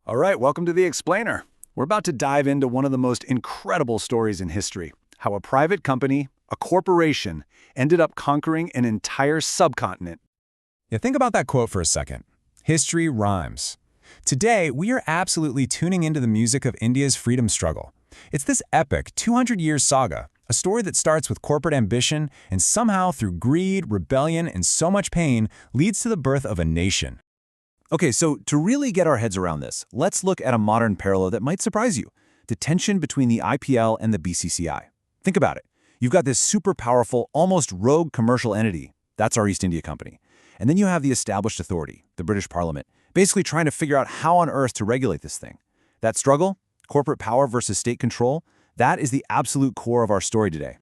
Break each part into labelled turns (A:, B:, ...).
A: All right, welcome to The Explainer. We're about to dive into one of the most incredible stories in history, how a private company, a corporation, ended up conquering an entire subcontinent.
B: Yeah, think about that quote for a second. History rhymes. Today, we are absolutely tuning into the music of India's freedom struggle. It's this epic 200-year saga, a story that starts with corporate ambition and somehow through greed, rebellion, and so much pain leads to the birth of a nation.
C: Okay, so to really get our heads around this, let's look at a modern parallel that might surprise you: the tension between the IPL and the BCCI. Think about it. You've got this super powerful, almost rogue commercial entity. That's our East India Company. And then you have the established authority, the British Parliament, basically trying to figure out how on earth to regulate this thing. That struggle, corporate power versus state control, that is the absolute core of our story today.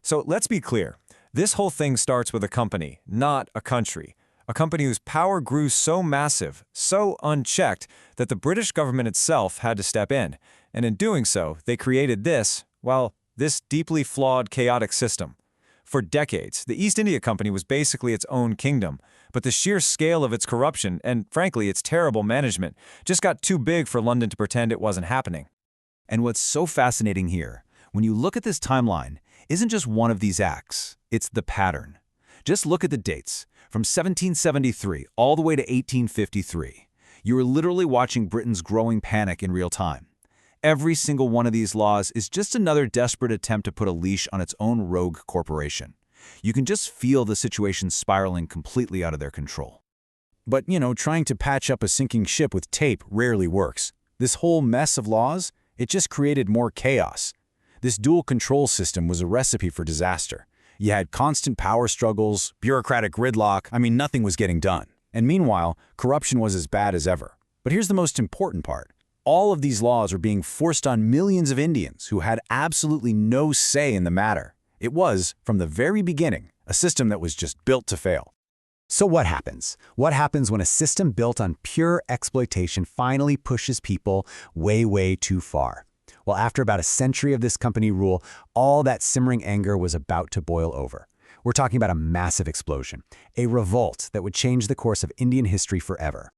D: So let's be clear. This whole thing starts with a company, not a country. A company whose power grew so massive, so unchecked, that the British government itself had to step in. And in doing so, they created this deeply flawed, chaotic system. For decades, the East India Company was basically its own kingdom, but the sheer scale of its corruption and, frankly, its terrible management just got too big for London to pretend it wasn't happening.
C: And what's so fascinating here, when you look at this timeline, isn't just one of these acts, it's the pattern. Just look at the dates. From 1773 all the way to 1853, you are literally watching Britain's growing panic in real time. Every single one of these laws is just another desperate attempt to put a leash on its own rogue corporation. You can just feel the situation spiraling completely out of their control. But, trying to patch up a sinking ship with tape rarely works. This whole mess of laws, it just created more chaos. This dual control system was a recipe for disaster. You had constant power struggles, bureaucratic gridlock. Nothing was getting done. And meanwhile, corruption was as bad as ever. But here's the most important part. All of these laws were being forced on millions of Indians who had absolutely no say in the matter. It was, from the very beginning, a system that was just built to fail.
E: So what happens? What happens when a system built on pure exploitation finally pushes people way too far? Well, after about a century of this company rule, all that simmering anger was about to boil over. We're talking about a massive explosion, a revolt that would change the course of Indian history forever.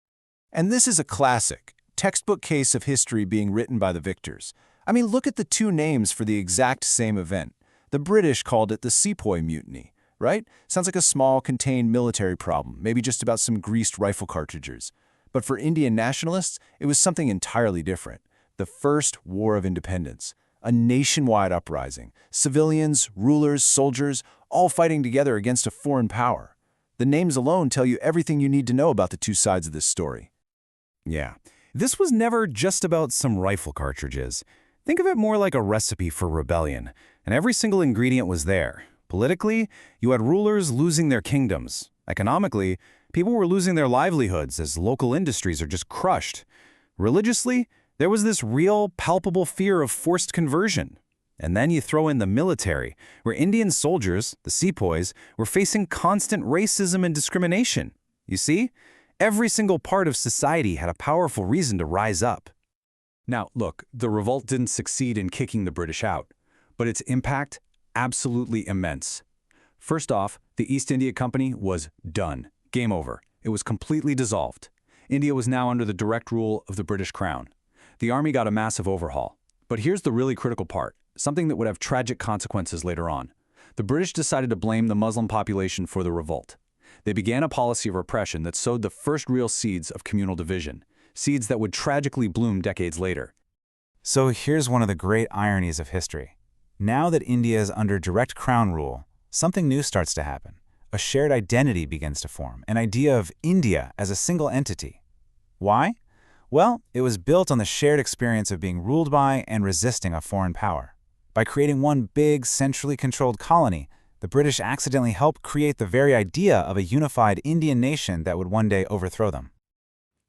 C: And this is a classic, textbook case of history being written by the victors. Look at the two names for the exact same event. The British called it the Sepoy Mutiny, right? Sounds like a small, contained military problem, maybe just about some greased rifle cartridges. But for Indian nationalists, it was something entirely different. The First War of Independence, a nationwide uprising, civilians, rulers, soldiers, all fighting together against a foreign power. The names alone tell you everything you need to know about the two sides of this story.
E: Yeah, this was never just about some rifle cartridges. Think of it more like a recipe for rebellion, and every single ingredient was there. Politically, you had rulers losing their kingdoms. Economically, people were losing their livelihoods as local industries are just crushed. Religiously, there was this real, palpable fear of forced conversion. And then you throw in the military, where Indian soldiers, the sepoys, were facing constant racism and discrimination. You see? Every single part of society had a powerful reason to rise up.
C: Now, look, the revolt didn't succeed in kicking the British out, but its impact, absolutely immense. First off, the East India Company was done. Game over. It was completely dissolved. India was now under the direct rule of the British Crown. The army got a massive overhaul. But here's the really critical part, something that would have tragic consequences later on. The British decided to blame the Muslim population for the revolt. They began a policy of repression that sowed the first real seeds of communal division, seeds that would tragically bloom decades later.
B: So here's one of the great ironies of history. Now that India is under direct crown rule, something new starts to happen. A shared identity begins to form, an idea of India as a single entity. Why? Well, it was built on the shared experience of being ruled by and resisting a foreign power. By creating one big, centrally controlled colony, the British accidentally helped create the very idea of a unified Indian nation that would one day overthrow them.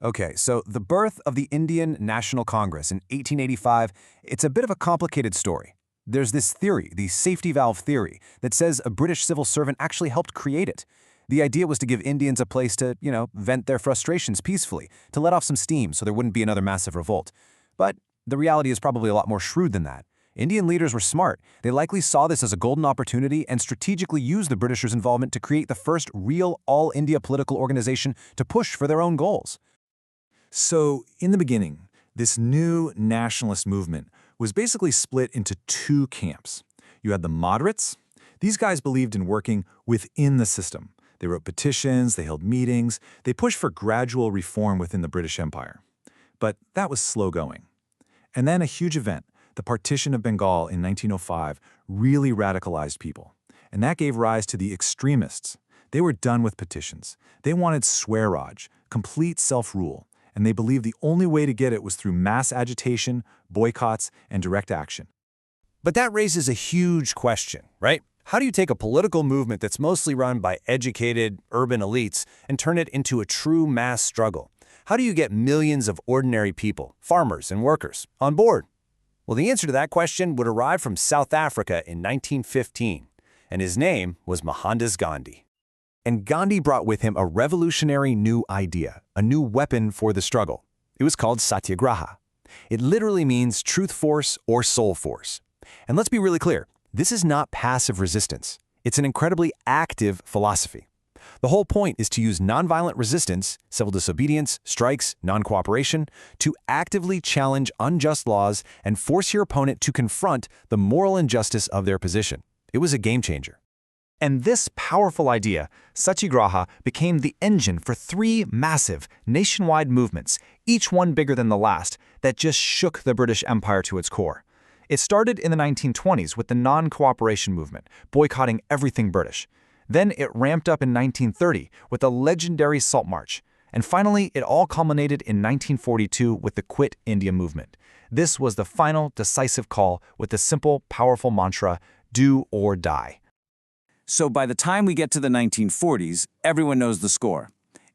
C: Okay, so the birth of the Indian National Congress in 1885, it's a bit of a complicated story. There's this theory, the safety valve theory, that says a British civil servant actually helped create it. The idea was to give Indians a place to, vent their frustrations peacefully, to let off some steam so there wouldn't be another massive revolt. But the reality is probably a lot more shrewd than that. Indian leaders were smart. They likely saw this as a golden opportunity and strategically used the Britishers' involvement to create the first real all-India political organization to push for their own goals. So, in the beginning,
D: This new nationalist movement was basically split into two camps. You had the moderates. These guys believed in working within the system. They wrote petitions, they held meetings, they pushed for gradual reform within the British Empire. But that was slow going. And then a huge event, the partition of Bengal in 1905, really radicalized people. And that gave rise to the extremists. They were done with petitions. They wanted Swaraj, complete self-rule, and they believed the only way to get it was through mass agitation, boycotts, and direct action.
C: But that raises a huge question, right? How do you take a political movement that's mostly run by educated, urban elites and turn it into a true mass struggle? How do you get millions of ordinary people, farmers and workers, on board? Well, the answer to that question would arrive from South Africa in 1915, and his name was Mohandas Gandhi. And Gandhi brought with him a revolutionary new idea, a new weapon for the struggle. It was called Satyagraha. It literally means truth force or soul force. And let's be really clear, this is not passive resistance. It's an incredibly active philosophy. The whole point is to use nonviolent resistance, civil disobedience, strikes, non-cooperation, to actively challenge unjust laws and force your opponent to confront the moral injustice of their position. It was a game changer. And this powerful idea, Satyagraha, became the engine for three massive, nationwide movements, each one bigger than the last, that just shook the British Empire to its core. It started in the 1920s with the non-cooperation movement, boycotting everything British. Then it ramped up in 1930 with the legendary Salt March. And finally, it all culminated in 1942 with the Quit India movement. This was the final, decisive call with the simple, powerful mantra, do or die.
F: So by the time we get to the 1940s, everyone knows the score.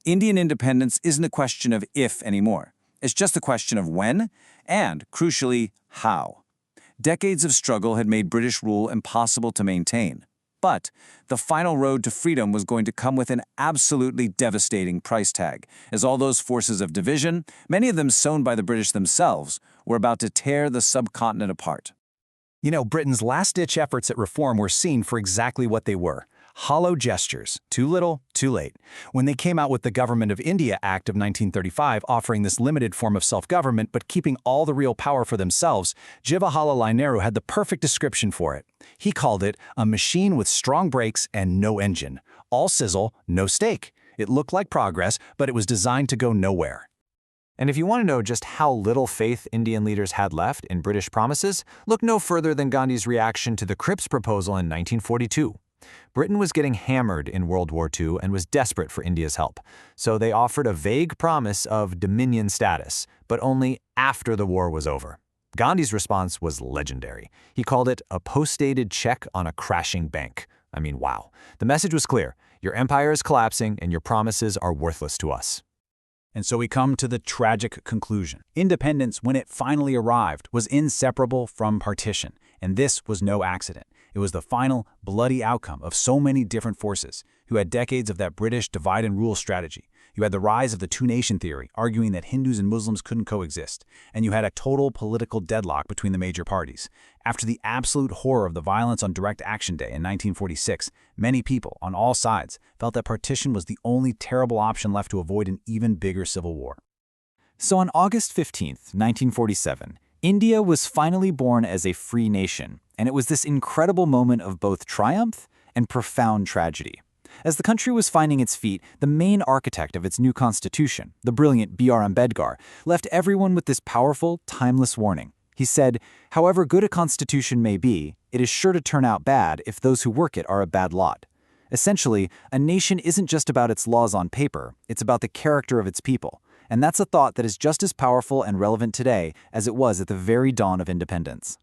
F: Indian independence isn't a question of if anymore. It's just a question of when and, crucially, how. Decades of struggle had made British rule impossible to maintain. But the final road to freedom was going to come with an absolutely devastating price tag, as all those forces of division, many of them sown by the British themselves, were about to tear the subcontinent apart.
C: You know, Britain's last-ditch efforts at reform were seen for exactly what they were. Hollow gestures, too little, too late. When they came out with the Government of India Act of 1935 offering this limited form of self-government but keeping all the real power for themselves, Jawaharlal Nehru had the perfect description for it. He called it a machine with strong brakes and no engine. All sizzle, no steak. It looked like progress, but it was designed to go nowhere. And if you want to know just how little faith Indian leaders had left in British promises, look no further than Gandhi's reaction to the Cripps proposal in 1942. Britain was getting hammered in World War II and was desperate for India's help, so they offered a vague promise of dominion status, but only after the war was over. Gandhi's response was legendary. He called it a post-dated check on a crashing bank. I mean, wow. The message was clear. Your empire is collapsing and your promises are worthless to us. And so we come to the tragic conclusion. Independence, when it finally arrived, was inseparable from partition, and this was no accident. It was the final, bloody outcome of so many different forces who had decades of that British divide-and-rule strategy. You had the rise of the two-nation theory, arguing that Hindus and Muslims couldn't coexist, and you had a total political deadlock between the major parties. After the absolute horror of the violence on Direct Action Day in 1946, many people, on all sides, felt that partition was the only terrible option left to avoid an even bigger civil war. So on August 15, 1947, India was finally born as a free nation, and it was this incredible moment of both triumph and profound tragedy. As the country was finding its feet, the main architect of its new constitution, the brilliant B.R. Ambedkar, left everyone with this powerful, timeless warning. He said, "However good a constitution may be, it is sure to turn out bad if those who work it are a bad lot." Essentially, a nation isn't just about its laws on paper, it's about the character of its people. And that's a thought that is just as powerful and relevant today as it was at the very dawn of independence.